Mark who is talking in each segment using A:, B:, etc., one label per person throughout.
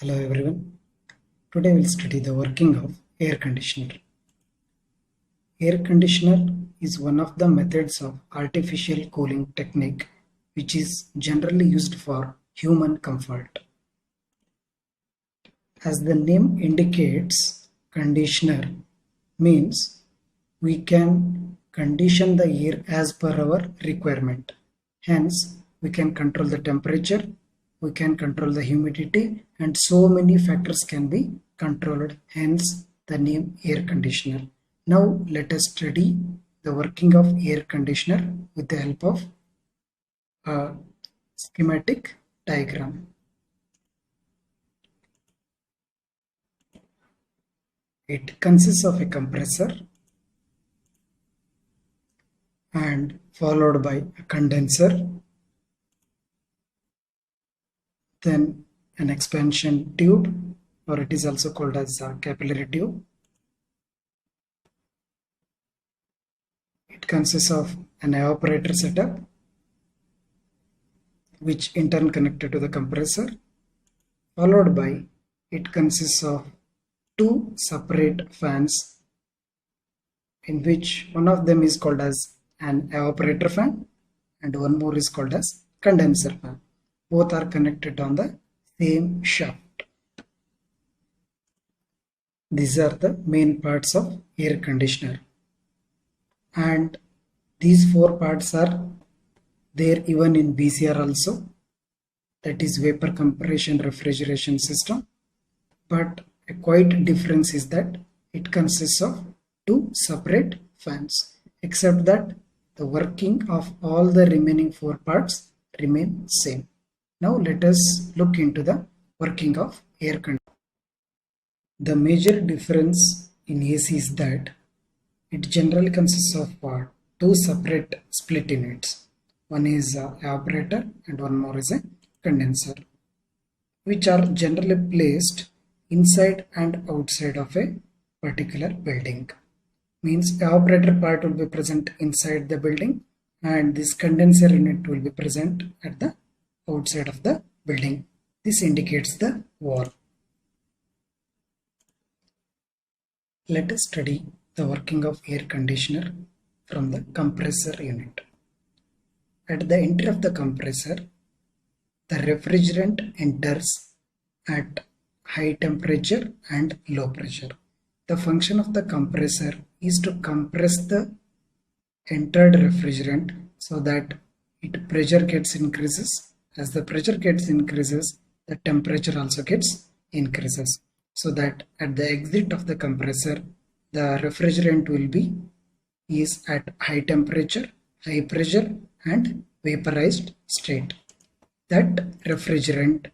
A: Hello everyone. Today we'll study the working of air conditioner. Air conditioner is one of the methods of artificial cooling technique which is generally used for human comfort. As the name indicates, conditioner means we can condition the air as per our requirement. Hence, we can control the temperature, we can control the humidity, and so many factors can be controlled. Hence, the name air conditioner. Now, let us study the working of air conditioner with the help of a schematic diagram. It consists of a compressor and followed by a condenser, then an expansion tube, or it is also called as a capillary tube. It consists of an evaporator setup which in turn connected to the compressor, followed by it consists of two separate fans in which one of them is called as an evaporator fan and one more is called as condenser fan. Both are connected on the same shaft. These are the main parts of air conditioner, and these four parts are there even in VCR also, that is vapor compression refrigeration system, but a quite difference is that it consists of two separate fans, except that the working of all the remaining four parts remain same. Now let us look into the working of air conditioner. The major difference in AC is that it generally consists of two separate split units. One is evaporator and one more is a condenser, which are generally placed inside and outside of a particular building. Means evaporator part will be present inside the building and this condenser unit will be present at the outside of the building. This indicates the wall. Let us study the working of air conditioner from the compressor unit. At the entry of the compressor, the refrigerant enters at high temperature and low pressure. The function of the compressor is to compress the entered refrigerant so that its pressure gets increases. As the pressure gets increases, the temperature also gets increases, so that at the exit of the compressor, the refrigerant will be is at high temperature, high pressure and vaporized state. That refrigerant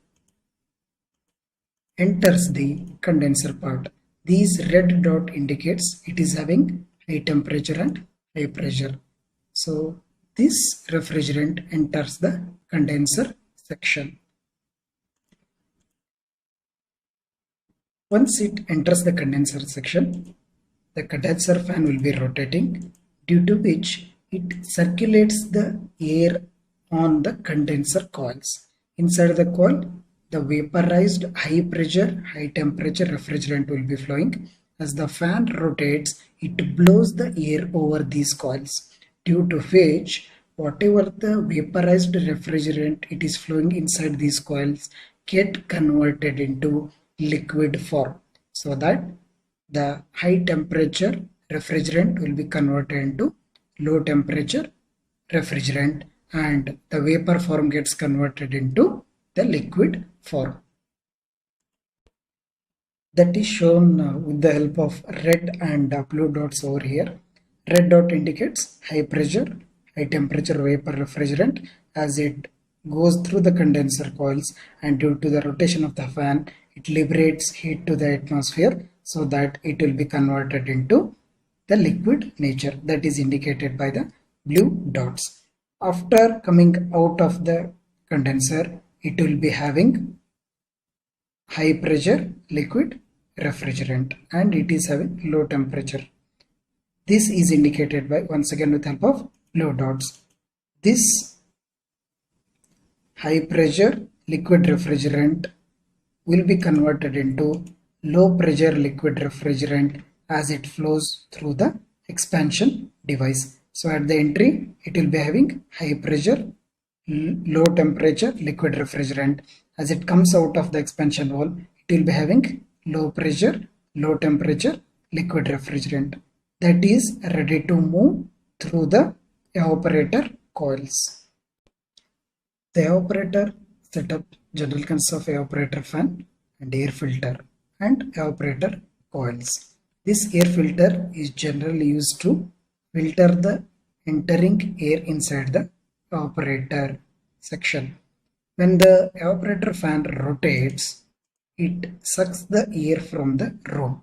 A: enters the condenser part. This red dot indicates it is having high temperature and high pressure. So this refrigerant enters the condenser section. Once it enters the condenser section, the condenser fan will be rotating, due to which it circulates the air on the condenser coils. Inside the coil, the vaporized high pressure, high temperature refrigerant will be flowing. As the fan rotates, it blows the air over these coils, due to which whatever the vaporized refrigerant it is flowing inside these coils get converted into liquid form, so that the high temperature refrigerant will be converted into low temperature refrigerant and the vapor form gets converted into the liquid form. That is shown with the help of red and blue dots over here. Red dot indicates high pressure, high temperature vapor refrigerant as it goes through the condenser coils, and due to the rotation of the fan, it liberates heat to the atmosphere so that it will be converted into the liquid nature, that is indicated by the blue dots. After coming out of the condenser, it will be having high pressure liquid refrigerant and it is having low temperature. This is indicated by, once again with help of blue dots. This high pressure liquid refrigerant will be converted into low pressure liquid refrigerant as it flows through the expansion device. So at the entry, it will be having high pressure, low temperature liquid refrigerant. As it comes out of the expansion valve, it will be having low pressure, low temperature liquid refrigerant that is ready to move through the evaporator coils. The evaporator setup generally consists of evaporator fan and air filter and evaporator coils. This air filter is generally used to filter the entering air inside the evaporator section. When the evaporator fan rotates, it sucks the air from the room.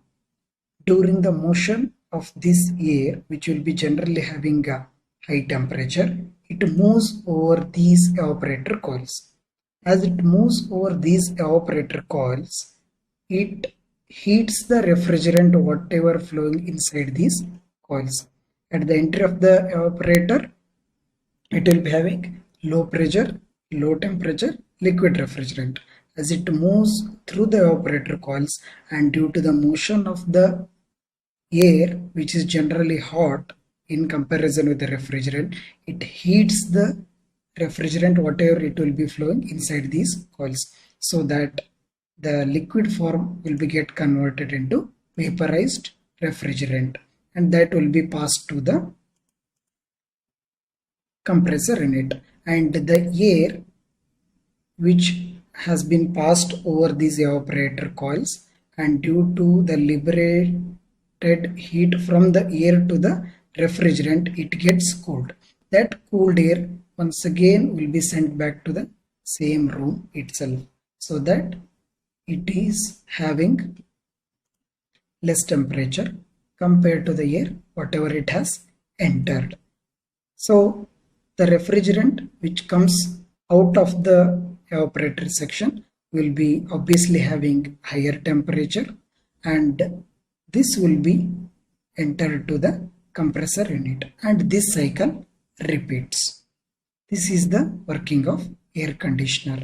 A: During the motion of this air, which will be generally having a high temperature, it moves over these evaporator coils. As it moves over these evaporator coils, it heats the refrigerant whatever flowing inside these coils. At the entry of the evaporator, it will be having low pressure, low temperature liquid refrigerant. As it moves through the evaporator coils and due to the motion of the air, which is generally hot in comparison with the refrigerant, it heats the refrigerant whatever it will be flowing inside these coils, so that the liquid form will be get converted into vaporized refrigerant, and that will be passed to the compressor unit, and the air which has been passed over these evaporator coils, and due to the liberated heat from the air to the refrigerant, it gets cooled. That cooled air once again will be sent back to the same room itself, so that it is having less temperature compared to the air whatever it has entered. So the refrigerant which comes out of the evaporator section will be obviously having higher temperature, and this will be entered to the compressor unit, and this cycle repeats. This is the working of air conditioner.